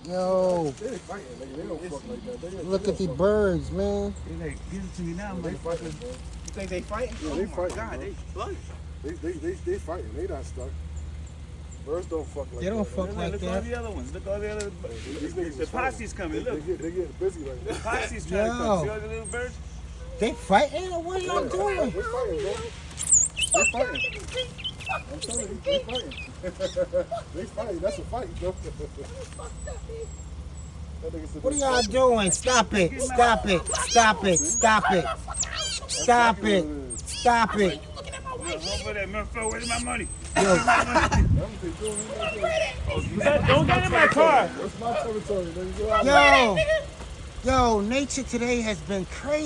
Yo, They ain't fighting, nigga. They don't fuck like that. look at the birds, man. They like, give it to me now, They motherfucker. fighting, bro. You think they fighting? Yeah, Oh they my fighting, God, bro. they bloody. They fighting. They not stuck. Birds don't fuck like that. They don't fuck Look, like look all that. the other ones. Look all the other. These niggas The is fighting. posse's coming. They Look, getting busy right the now. posse's trying to Yo. come. See all the little birds? They fighting or what y'all They doing? fighting, bro. They fighting. I'm telling you, they fighting. They fighting. That's a fight, bro. That nigga said What are they y'all fighting. doing? Stop it. Stop it. Stop it. Stop it. Stop it. Stop it. Look, over there, Murphy. Where's my money? Yo, I'm doing Don't get in my car. That's my territory, nigga. Get out of here. yo, nature today has been crazy.